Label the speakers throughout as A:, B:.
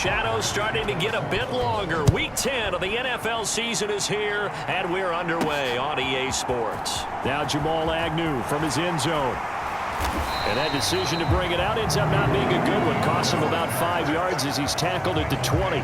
A: shadows starting to get a bit longer. Week 10 of the NFL season is here, and we're underway on EA Sports.
B: Now Jamal Agnew from his end zone. And that decision to bring it out ends up not being a good one. Costs him about 5 yards as he's tackled at the 20.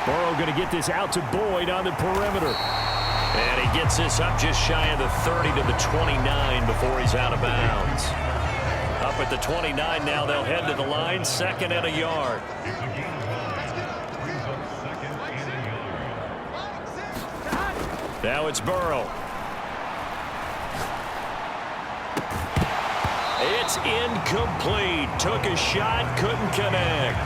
B: Burrow going to get this out to Boyd on the perimeter.
A: And he gets this up just shy of the 30 to the 29 before he's out of bounds. Up at the 29 now, they'll head to the line, 2nd and a yard. Now it's Burrow. It's incomplete. Took a shot, couldn't connect.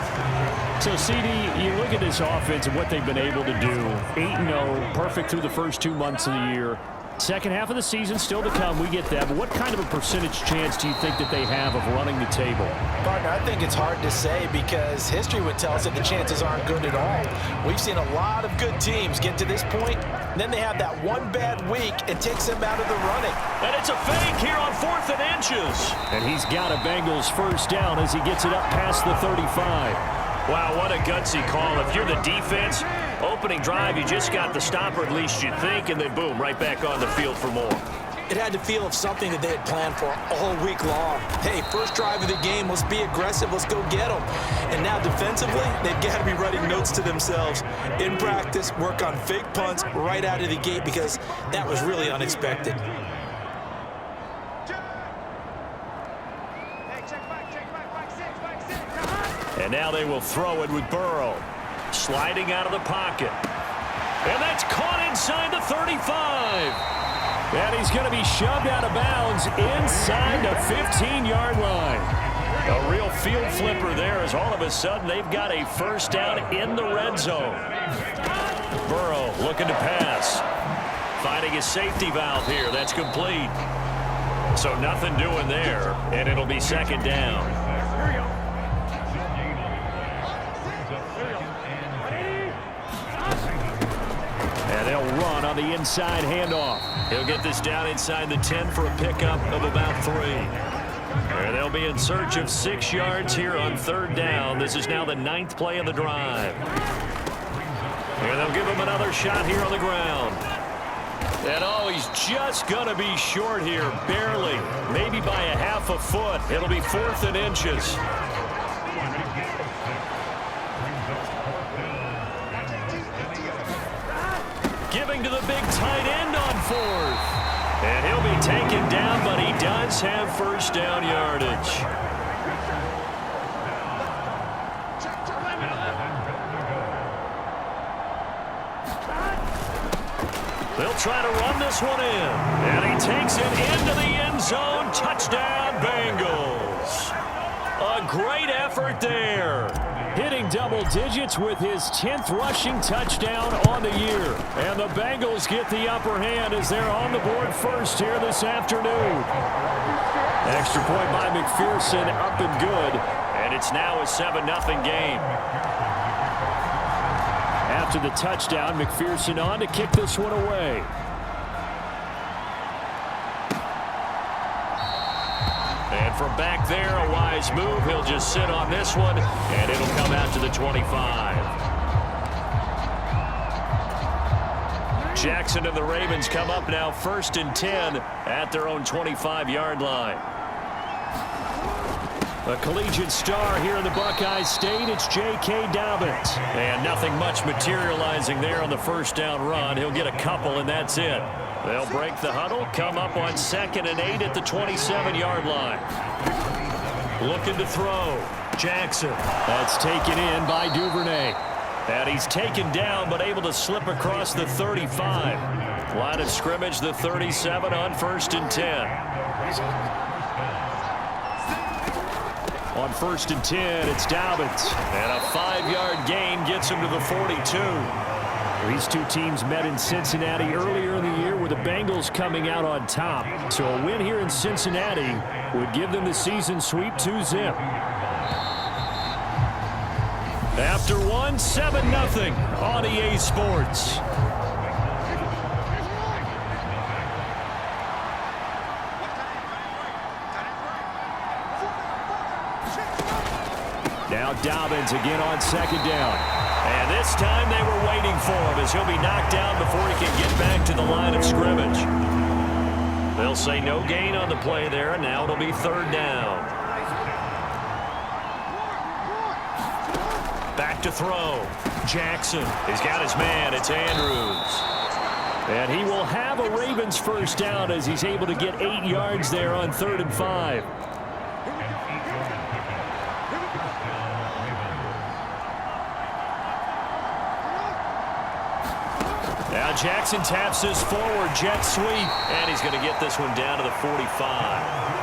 B: So, CD, you look at this offense and what they've been able to do. 8-0, perfect through the first 2 months of the year. Second half of the season still to come. We get that. But what kind of a percentage chance do you think that they have of running the table?
C: Partner, I think it's hard to say because history would tell us that the chances aren't good at all. We've seen a lot of good teams get to this point, and then they have that one bad week. It takes them out of the running.
A: And it's a fake here on 4th and inches.
B: And he's got a Bengals first down as he gets it up past the 35.
A: Wow, what a gutsy call. If you're the defense, opening drive, you just got the stopper, at least you think, and then boom, right back on the field for more.
C: It had to feel of something that they had planned for all week long. Hey, first drive of the game, let's be aggressive, let's go get them. And now defensively, they've got to be writing notes to themselves. In practice, work on fake punts right out of the gate because that was really unexpected.
A: And now they will throw it with Burrow. Sliding out of the pocket. And that's caught inside the 35.
B: And he's going to be shoved out of bounds inside the 15-yard line.
A: A real field flipper there as all of a sudden they've got a first down in the red zone. Burrow looking to pass. Finding a safety valve here. That's complete. So nothing doing there. And it'll be 2nd down.
B: And they'll run on the inside handoff.
A: He'll get this down inside the 10 for a pickup of about 3. And they'll be in search of 6 yards here on 3rd down. This is now the 9th play of the drive. And they'll give him another shot here on the ground. And oh, he's just going to be short here, barely. Maybe by a half a foot. It'll be 4th and inches. Giving to the big tight end on 4th. And he'll be taken down, but he does have first down yardage. They'll try to run this one in. And he takes it into the end zone. Touchdown, Bengals. A great effort there.
B: Hitting double digits with his 10th rushing touchdown on the year. And the Bengals get the upper hand as they're on the board first here this afternoon. Extra point by McPherson, up and good.
A: And it's now a 7-0 game.
B: After the touchdown, McPherson on to kick this one away.
A: And from back there, a wise move. He'll just sit on this one, and it'll come out to the 25. Jackson and the Ravens come up now 1st and 10 at their own 25-yard line.
B: A collegiate star here in the Buckeye State, it's J.K. Dobbins.
A: And nothing much materializing there on the first down run. He'll get a couple, and that's it. They'll break the huddle, come up on 2nd and 8 at the 27-yard line. Looking to throw. Jackson.
B: That's taken in by Duvernay.
A: And he's taken down, but able to slip across the 35. Line of scrimmage, the 37 on 1st and 10.
B: On 1st and 10, it's Dobbins.
A: And a 5-yard gain gets him to the 42.
B: These two teams met in Cincinnati earlier in the year with the Bengals coming out on top. So a win here in Cincinnati would give them the season sweep 2-zip. After one, 7-0 on EA Sports. Now Dobbins again on second down.
A: And this time they were waiting for him as he'll be knocked down before he can get back to the line of scrimmage. They'll say no gain on the play there, and now it'll be third down. Back to throw. Jackson. He's got his man. It's Andrews.
B: And he will have a Ravens first down as he's able to get 8 yards there on 3rd and 5. Now Jackson taps this forward jet sweep,
A: and he's going to get this one down to the 45.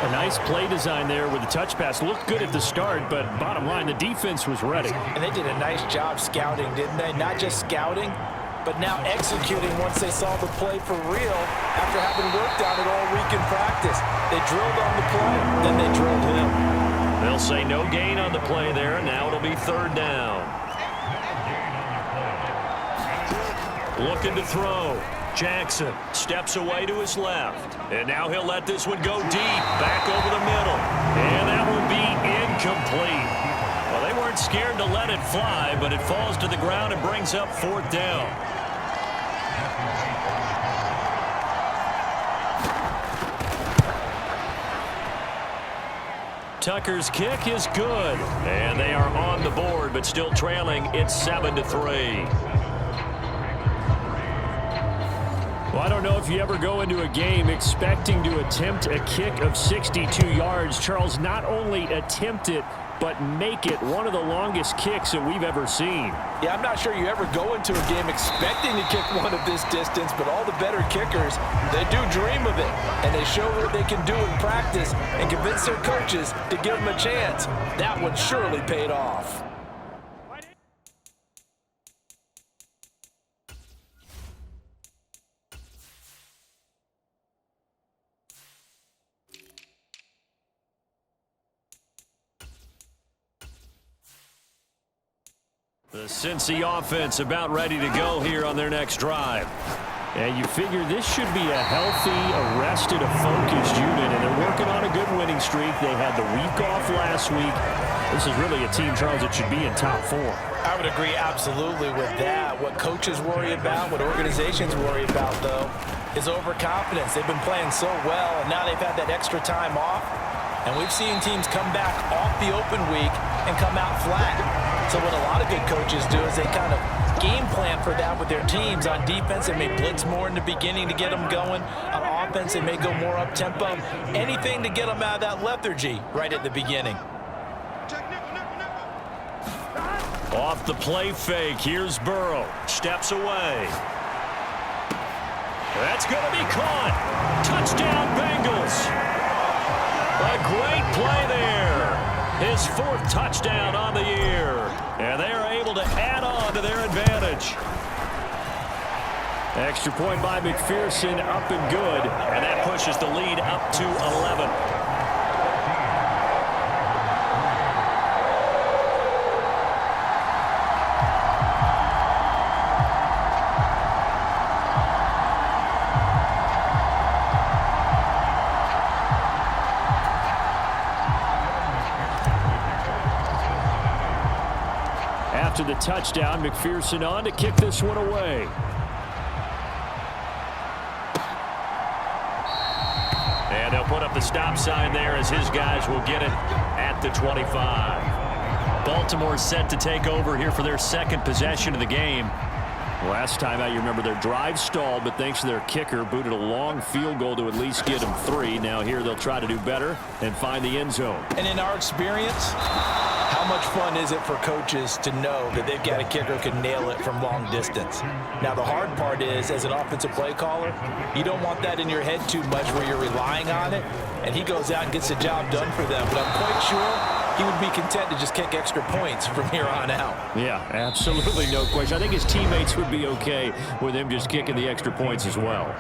B: A nice play design there with the touch pass. Looked good at the start, but bottom line, the defense was ready.
C: And they did a nice job scouting, didn't they? Not just scouting, but now executing once they saw the play for real after having worked on it all week in practice. They drilled on the play, then they drilled him.
A: They'll say no gain on the play there, and now it'll be third down. Looking to throw. Jackson steps away to his left. And now he'll let this one go deep. Back over the middle. And that will be incomplete. Well, they weren't scared to let it fly, but it falls to the ground and brings up fourth down. Tucker's kick is good. And they are on the board, but still trailing. It's 7-3.
B: Well, I don't know if you ever go into a game expecting to attempt a kick of 62 yards. Charles, not only attempt it, but make it one of the longest kicks that we've ever seen.
C: Yeah, I'm not sure you ever go into a game expecting to kick one of this distance, but all the better kickers, they do dream of it, and they show what they can do in practice and convince their coaches to give them a chance. That one surely paid off.
A: The Cincy offense about ready to go here on their next drive.
B: And you figure this should be a healthy, arrested, a focused unit, and they're working on a good winning streak. They had the week off last week. This is really a team, Charles, that should be in top 4.
C: I would agree absolutely with that. What coaches worry about, what organizations worry about, though, is overconfidence. They've been playing so well, and now they've had that extra time off. And we've seen teams come back off the open week and come out flat. So what a lot of good coaches do is they kind of game plan for that with their teams. On defense, they may blitz more in the beginning to get them going. On offense, they may go more up-tempo. Anything to get them out of that lethargy right at the beginning.
A: Off the play fake, here's Burrow. Steps away. That's going to be caught. Touchdown, Bengals. A great play there. His 4th touchdown on the year. And they are able to add on to their advantage.
B: Extra point by McPherson, up and good.
A: And that pushes the lead up to 11.
B: After the touchdown, McPherson on to kick this one away.
A: And they'll put up the stop sign there as his guys will get it at the 25. Baltimore set to take over here for their 2nd possession of the game.
B: Last time out, you remember their drive stalled, but thanks to their kicker, booted a long field goal to at least get them 3. Now here they'll try to do better and find the end zone.
C: And in our experience, how much fun is it for coaches to know that they've got a kicker who can nail it from long distance? Now, the hard part is, as an offensive play caller, you don't want that in your head too much where you're relying on it, and he goes out and gets the job done for them. But I'm quite sure he would be content to just kick extra points from here on out.
B: Yeah, absolutely, no question. I think his teammates would be okay with him just kicking the extra points as well.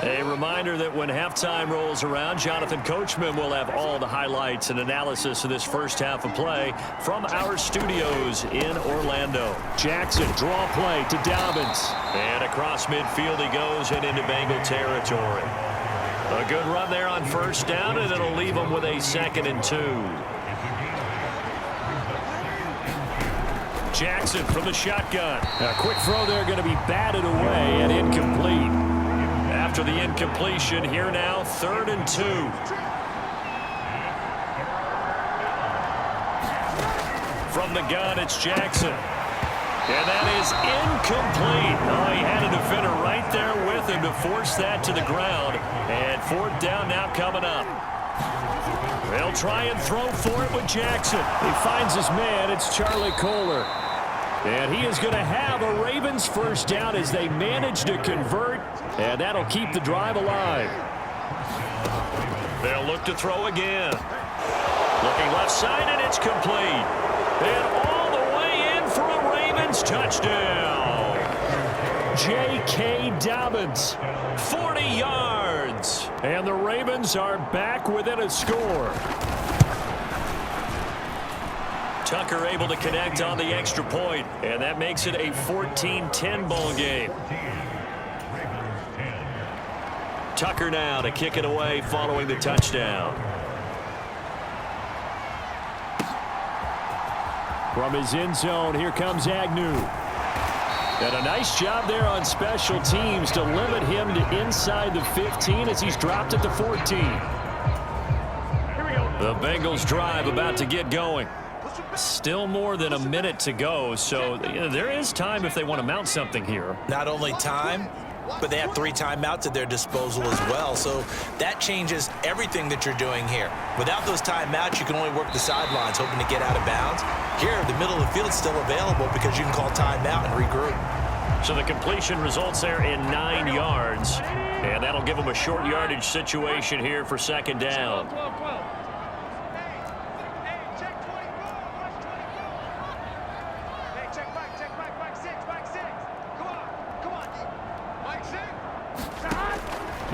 A: A reminder that when halftime rolls around, Jonathan Coachman will have all the highlights and analysis of this first half of play from our studios in Orlando.
B: Jackson, draw play to Dobbins.
A: And across midfield he goes and into Bengal territory. A good run there on first down, and it'll leave him with a 2nd and 2. Jackson from the shotgun.
B: A quick throw there going to be batted away and incomplete.
A: After the incompletion, here now, 3rd and 2. From the gun, it's Jackson. And that is incomplete. Oh, he had a defender right there with him to force that to the ground. And 4th down now coming up. They'll try and throw for it with Jackson.
B: He finds his man. It's Charlie Kohler. And he is going to have a Ravens first down as they manage to convert. And that'll keep the drive alive.
A: They'll look to throw again. Looking left side, and it's complete. And all the way in for a Ravens touchdown.
B: J.K. Dobbins.
A: 40 yards.
B: And the Ravens are back within a score.
A: Tucker able to connect on the extra point, and that makes it a 14-10 ball game. Tucker now to kick it away following the touchdown.
B: From his end zone, here comes Agnew. And a nice job there on special teams to limit him to inside the 15 as he's dropped at the 14.
A: The Bengals drive about to get going. Still more than a minute to go, so there is time if they want to mount something here.
C: Not only time, but they have 3 timeouts at their disposal as well, so that changes everything that you're doing here. Without those timeouts, you can only work the sidelines, hoping to get out of bounds. Here, the middle of the field is still available because you can call timeout and regroup.
A: So the completion results there in 9 yards, and that'll give them a short yardage situation here for 2nd down.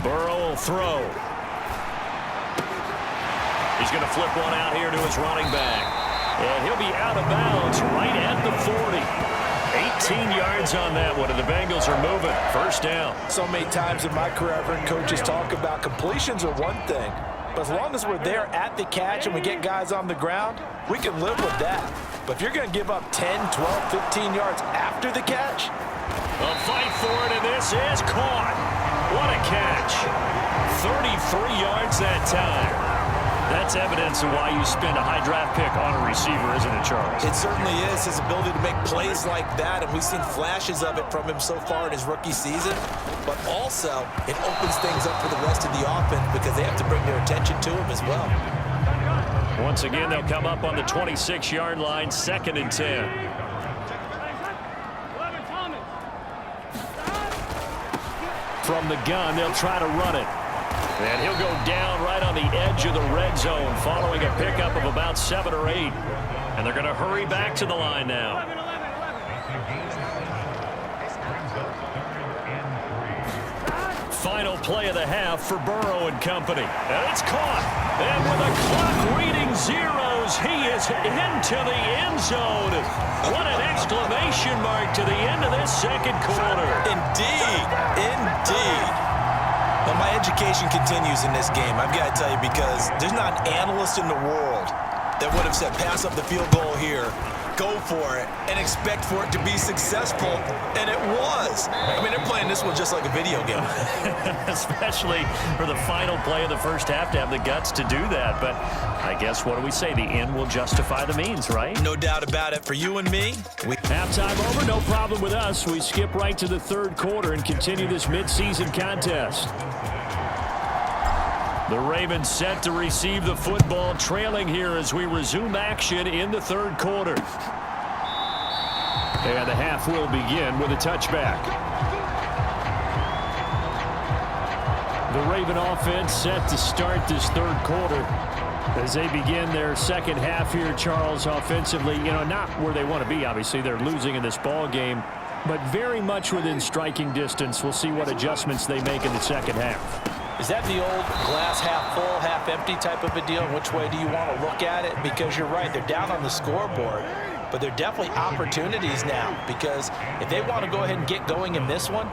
A: Burrow will throw. He's going to flip one out here to his running back. And he'll be out of bounds right at the 40. 18 yards on that one, and the Bengals are moving. First down.
C: So many times in my career, I've heard coaches talk about completions are one thing. But as long as we're there at the catch and we get guys on the ground, we can live with that. But if you're going to give up 10, 12, 15 yards after the catch,
A: a fight for it, and this is caught. What a catch. 33 yards that time. That's evidence of why you spend a high draft pick on a receiver, isn't it, Charles?
C: It certainly is. His ability to make plays like that, and we've seen flashes of it from him so far in his rookie season. But also, it opens things up for the rest of the offense because they have to bring their attention to him as well.
A: Once again, they'll come up on the 26-yard line, 2nd and 10.
B: From the gun, they'll try to run it.
A: And he'll go down right on the edge of the red zone following a pickup of about 7 or 8. And they're going to hurry back to the line now. Final play of the half for Burrow and company. And it's caught. And with the clock reading zeros, he is into the end zone. What an exclamation mark to the end of this 2nd quarter.
C: Indeed. Indeed. Well, my education continues in this game, I've got to tell you, because there's not an analyst in the world that would have said pass up the field goal here, go for it, and expect for it to be successful, and it was. I mean, they're playing this one just like a video game.
A: Especially for the final play of the first half to have the guts to do that. But I guess, what do we say? The end will justify the means, right?
C: No doubt about it. For you and me,
B: halftime over, no problem with us. We skip right to the 3rd quarter and continue this midseason contest.
A: The Ravens set to receive the football, trailing here as we resume action in the 3rd quarter.
B: And the half will begin with a touchback. The Raven offense set to start this 3rd quarter as they begin their 2nd half here, Charles, offensively. You know, not where they want to be, obviously. They're losing in this ball game. but very much within striking distance. We'll see what adjustments they make in the second half.
C: Is that the old glass half full, half empty type of a deal? Which way do you want to look at it? Because you're right, they're down on the scoreboard, but they're definitely opportunities now, because if they want to go ahead and get going in this one,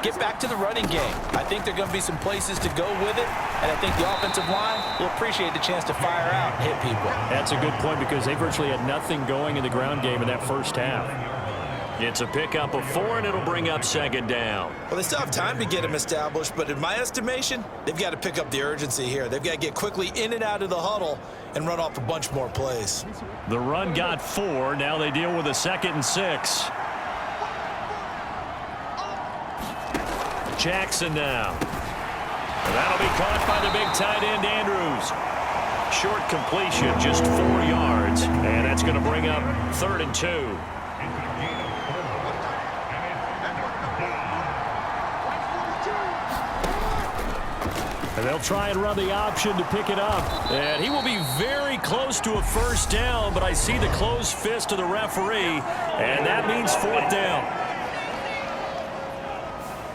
C: get back to the running game. I think there are going to be some places to go with it, and I think the offensive line will appreciate the chance to fire out and hit people.
B: That's a good point, because they virtually had nothing going in the ground game in that first half.
A: It's a pickup of 4, and it'll bring up second down.
C: Well, they still have time to get them established, but in my estimation, they've got to pick up the urgency here. They've got to get quickly in and out of the huddle and run off a bunch more plays.
A: The run got 4. Now they deal with a 2nd and 6. Jackson now. And that'll be caught by the big tight end, Andrews. Short completion, just 4 yards. And that's going to bring up 3rd and 2.
B: And they'll try and run the option to pick it up. And he will be very close to a first down, but I see the closed fist of the referee, and that means 4th down.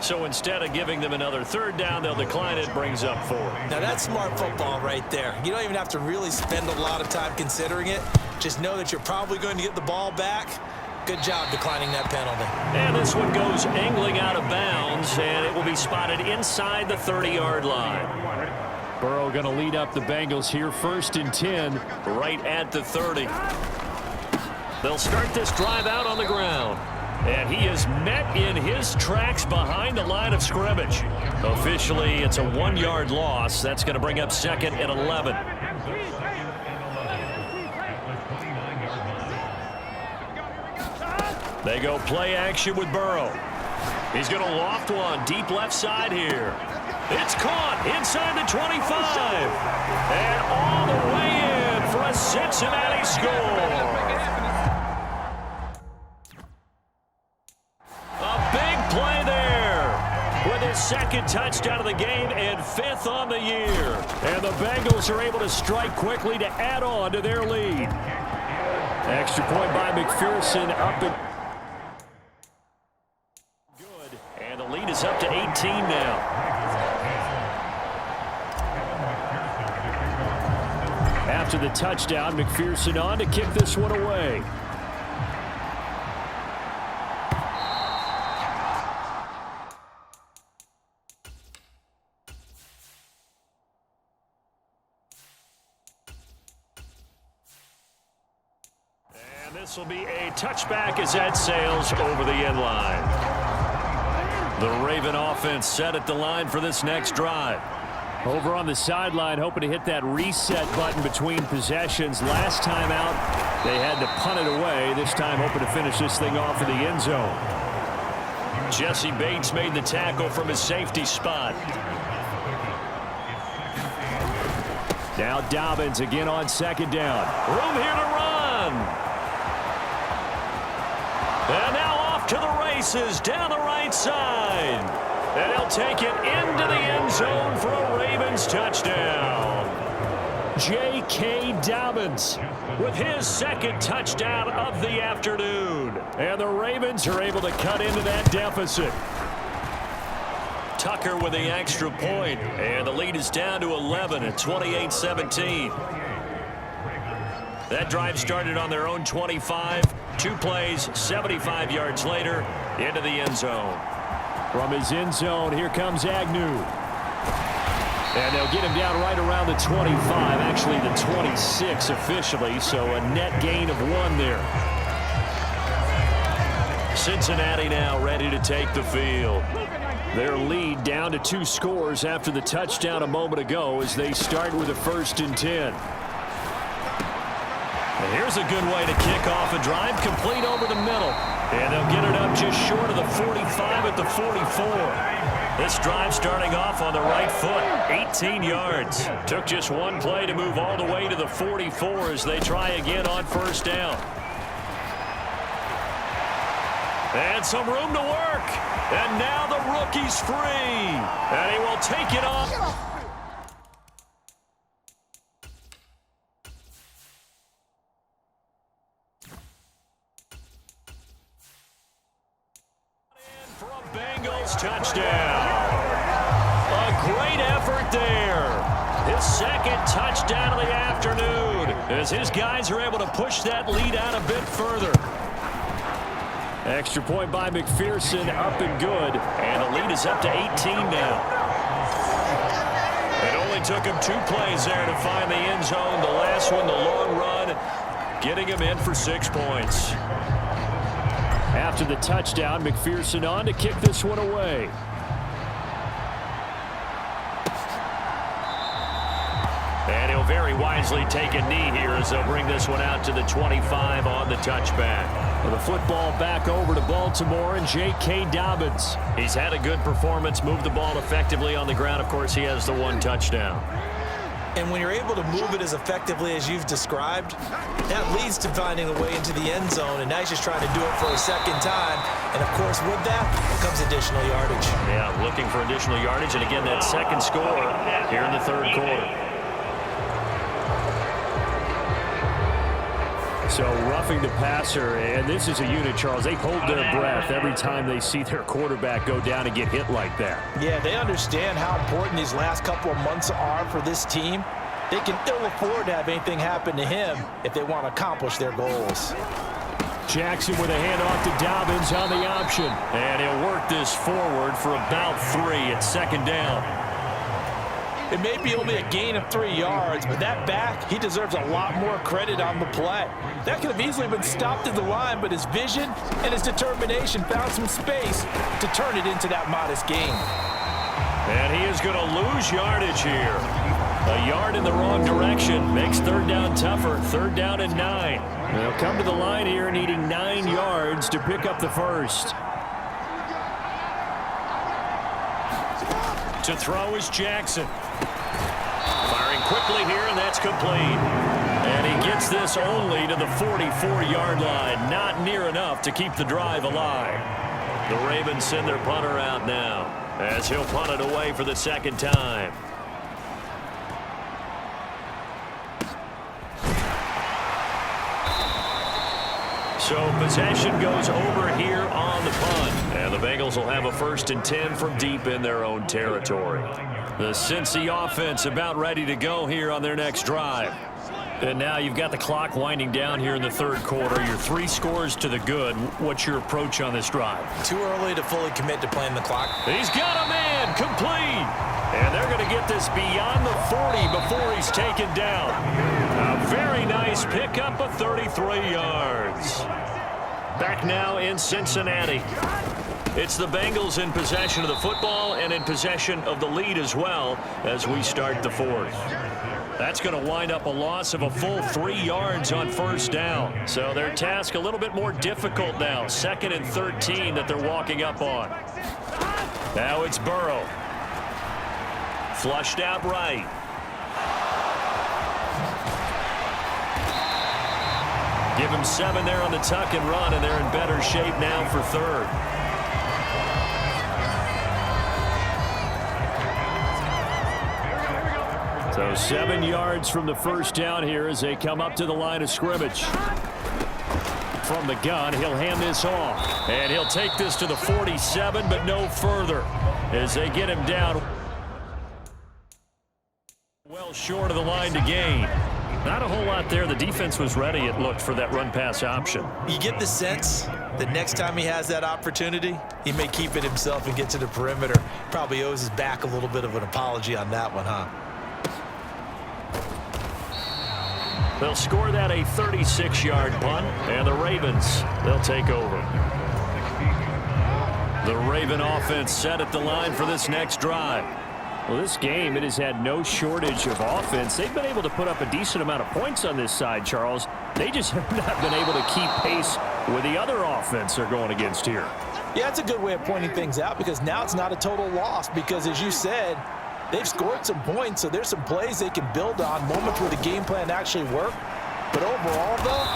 A: So instead of giving them another 3rd down, they'll decline it. Brings up 4.
C: Now that's smart football right there. You don't even have to really spend a lot of time considering it. Just know that you're probably going to get the ball back. Good job declining that penalty.
A: And this one goes angling out of bounds, and it will be spotted inside the 30-yard line.
B: Burrow going to lead up the Bengals here, 1st and 10.
A: Right at the 30. They'll start this drive out on the ground. And he is met in his tracks behind the line of scrimmage. Officially, it's a 1-yard loss. That's going to bring up 2nd and 11. They go play action with Burrow. He's going to loft one deep left side here. It's caught inside the 25. And all the way in for a Cincinnati score. A big play there with his 2nd touchdown of the game and 5th on the year.
B: And the Bengals are able to strike quickly to add on to their lead. Extra point by McPherson up and
A: lead is up to 18 now.
B: After the touchdown, McPherson on to kick this one away.
A: And this will be a touchback as that sails over the end line. The Raven offense set at the line for this next drive.
B: Over on the sideline, hoping to hit that reset button between possessions. Last time out, they had to punt it away. This time, hoping to finish this thing off in the end zone.
A: Jesse Bates made the tackle from his safety spot.
B: Now Dobbins again on 2nd down.
A: Room here to run. And now off to the races down the right side. And he'll take it into the end zone for a Ravens touchdown.
B: J.K. Dobbins
A: with his 2nd touchdown of the afternoon.
B: And the Ravens are able to cut into that deficit.
A: Tucker with the extra point. And the lead is down to 11 at 28-17. That drive started on their own 25. 2 plays, 75 yards later, into the end zone.
B: From his end zone, here comes Agnew. And they'll get him down right around the 25, actually the 26 officially, so a net gain of 1 there.
A: Cincinnati now ready to take the field.
B: Their lead down to 2 scores after the touchdown a moment ago as they start with a 1st and 10.
A: And here's a good way to kick off a drive, complete over the middle. And they'll get it up just short of the 45 at the 44. This drive starting off on the right foot, 18 yards. Took just 1 play to move all the way to the 44 as they try again on 1st down. And some room to work. And now the rookie's free. And he will take it off. Bengals touchdown. A great effort there. His second touchdown of the afternoon as his guys are able to push that lead out a bit further.
B: Extra point by McPherson, up and good.
A: And the lead is up to 18 now. It only took him 2 plays there to find the end zone. The last one, the long run, getting him in for 6 points.
B: After the touchdown, McPherson on to kick this one away.
A: And he'll very wisely take a knee here as they'll bring this one out to the 25 on the touchback.
B: Well, the football back over to Baltimore and J.K. Dobbins.
A: He's had a good performance, moved the ball effectively on the ground. Of course, he has the 1 touchdown.
C: And when you're able to move it as effectively as you've described, that leads to finding a way into the end zone, and now he's just trying to do it for a second time. And, of course, with that comes additional yardage.
A: Yeah, looking for additional yardage, and again, that second score here in the third quarter.
B: So roughing the passer, and this is a unit, Charles. They hold their breath every time they see their quarterback go down and get hit like that.
C: Yeah, they understand how important these last couple of months are for this team. They can ill afford to have anything happen to him if they want to accomplish their goals.
B: Jackson with a handoff to Dobbins on the option.
A: And he'll work this forward for about 3 at second down.
C: It may be only a gain of 3 yards, but that back, he deserves a lot more credit on the play. That could have easily been stopped at the line, but his vision and his determination found some space to turn it into that modest gain.
A: And he is going to lose yardage here. A yard in the wrong direction makes third down tougher. Third down and 9.
B: They'll come to the line here needing 9 yards to pick up the first.
A: To throw is Jackson. Firing quickly here, and that's complete. And he gets this only to the 44-yard line. Not near enough to keep the drive alive. The Ravens send their punter out now as he'll punt it away for the second time. So possession goes over here on the punt. And the Bengals will have a 1st and 10 from deep in their own territory. The Cincy offense about ready to go here on their next drive. And now you've got the clock winding down here in the third quarter. You're 3 scores to the good. What's your approach on this drive?
C: Too early to fully commit to playing the clock.
A: He's got a man complete. And they're going to get this beyond the 40 before he's taken down. A very nice pickup of 33 yards. Back now in Cincinnati. It's the Bengals in possession of the football and in possession of the lead as well as we start the fourth. That's going to wind up a loss of a full 3 yards on first down. So their task a little bit more difficult now. 2nd and 13 that they're walking up on. Now it's Burrow. Flushed out right. Give him 7 there on the tuck and run, and they're in better shape now for third.
B: So 7 yards from the first down here as they come up to the line of scrimmage. From the gun, he'll hand this off. And he'll take this to the 47, but no further as they get him down. Well short of the line to gain. Not a whole lot there. The defense was ready, it looked, for that run-pass option.
C: You get the sense that next time he has that opportunity, he may keep it himself and get to the perimeter. Probably owes his back a little bit of an apology on that one, huh?
A: They'll score that a 36-yard punt, and the Ravens, they'll take over. The Raven offense set at the line for this next drive.
B: Well, this game, it has had no shortage of offense. They've been able to put up a decent amount of points on this side, Charles. They just have not been able to keep pace with the other offense they're going against here.
C: Yeah, it's a good way of pointing things out because now it's not a total loss because, as you said, they've scored some points, so there's some plays they can build on, moments where the game plan actually worked. But overall, though,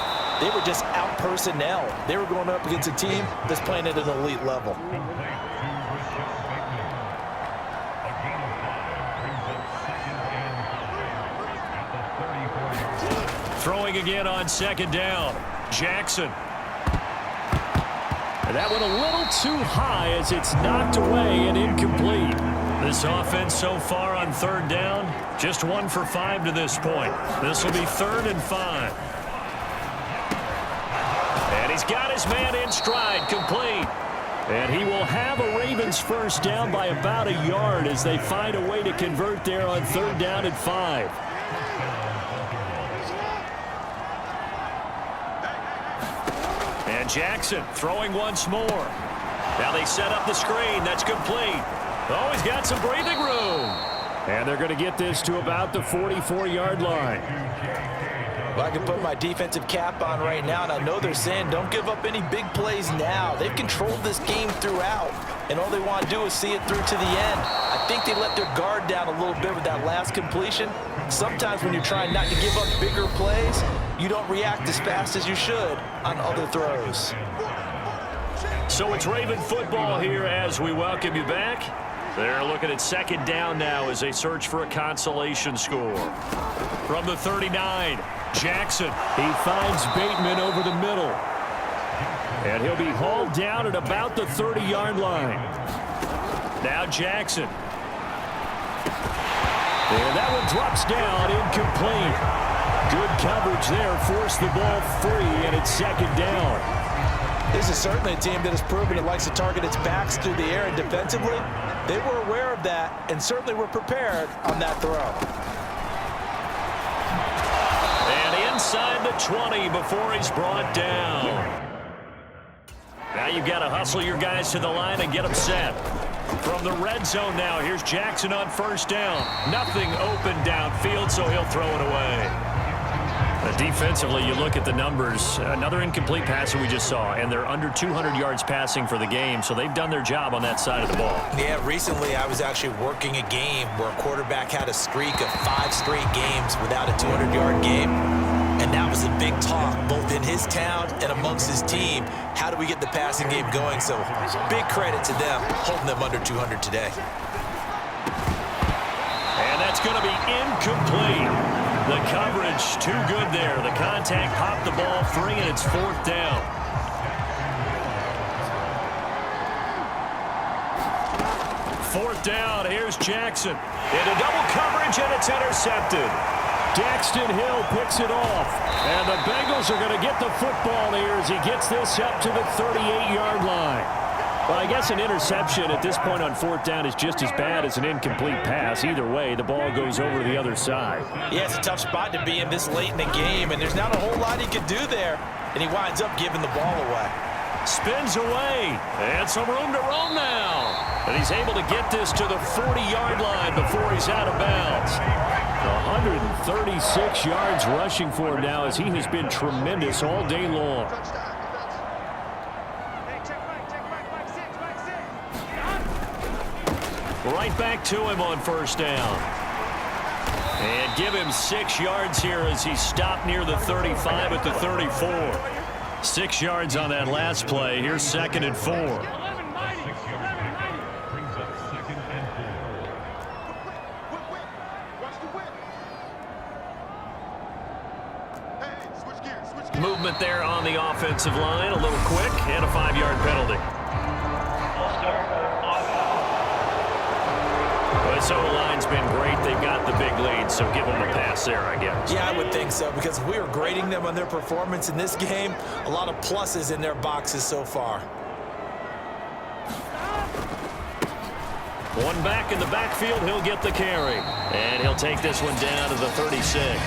C: they were just out personnel. They were going up against a team that's playing at an elite level.
A: Throwing again on second down. Jackson.
B: And that went a little too high as it's knocked away and incomplete.
A: This offense so far on third down, just 1 for 5 to this point. This will be 3rd and 5. And he's got his man in stride, complete. And he will have a Ravens first down by about a yard as they find a way to convert there on 3rd down and 5. And Jackson throwing once more. Now they set up the screen. That's complete. Oh, he's got some breathing room.
B: And they're going to get this to about the 44-yard line.
C: Well, I can put my defensive cap on right now, and I know they're saying don't give up any big plays now. They've controlled this game throughout, and all they want to do is see it through to the end. I think they let their guard down a little bit with that last completion. Sometimes when you're trying not to give up bigger plays, you don't react as fast as you should on other throws.
A: So it's Raven football here as we welcome you back. They're looking at 2nd down now as they search for a consolation score. From the 39, Jackson.
B: He finds Bateman over the middle. And he'll be hauled down at about the 30-yard line.
A: Now Jackson.
B: And that one drops down, incomplete. Good coverage there, forced the ball free, and it's 2nd down.
C: This is certainly a team that has proven it likes to target its backs through the air, and defensively, they were aware of that and certainly were prepared on that throw.
A: And inside the 20 before he's brought down. Now you've got to hustle your guys to the line and get them set. From the red zone now, here's Jackson on 1st down. Nothing open downfield, so he'll throw it away. Defensively, you look at the numbers. Another incomplete passer we just saw, and they're under 200 yards passing for the game, so they've done their job on that side of the ball.
C: Yeah, recently I was actually working a game where a quarterback had a streak of 5 straight games without a 200-yard game, and that was a big talk, both in his town and amongst his team. How do we get the passing game going? So big credit to them, holding them under 200 today.
A: And that's going to be incomplete. The coverage too good there. The contact popped the ball free, and it's 4th down. Fourth down. Here's Jackson. Into double coverage, and it's intercepted.
B: Daxton Hill picks it off. And the Bengals are going to get the football here as he gets this up to the 38-yard line. Well, I guess an interception at this point on 4th down is just as bad as an incomplete pass. Either way, the ball goes over to the other side.
C: Yeah, it's a tough spot to be in this late in the game, and there's not a whole lot he can do there, and he winds up giving the ball away.
A: Spins away, and some room to roam now. And he's able to get this to the 40-yard line before he's out of bounds.
B: 136 yards rushing for him now as he has been tremendous all day long.
A: Right back to him on 1st down. And give him 6 yards here as he stopped near the 35 at the 34. 6 yards on that last play. Here's 2nd and 4. Movement there on the offensive line. A little quick and a 5-yard penalty. This O-line's been great. They've got the big lead, so give them a pass there, I guess.
C: Yeah, I would think so, because if we were grading them on their performance in this game, a lot of pluses in their boxes so far.
A: One back in the backfield, he'll get the carry. And he'll take this one down to the 36.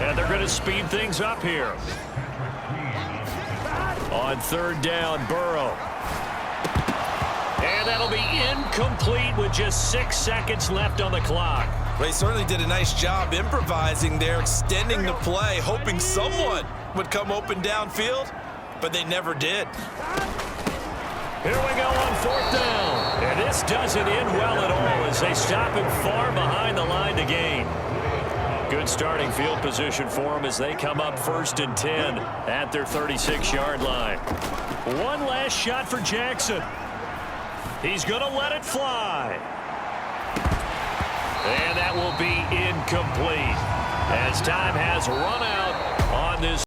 A: And they're going to speed things up here. On 3rd down, Burrow. And that'll be incomplete with just 6 seconds left on the clock.
C: They certainly did a nice job improvising there, extending the play, hoping someone would come open downfield, but they never did.
A: Here we go on 4th down. And this doesn't end well at all as they stop him far behind the line to gain. Good starting field position for them as they come up 1st and 10 at their 36-yard line. One last shot for Jackson. He's going to let it fly. And that will be incomplete as time has run out on this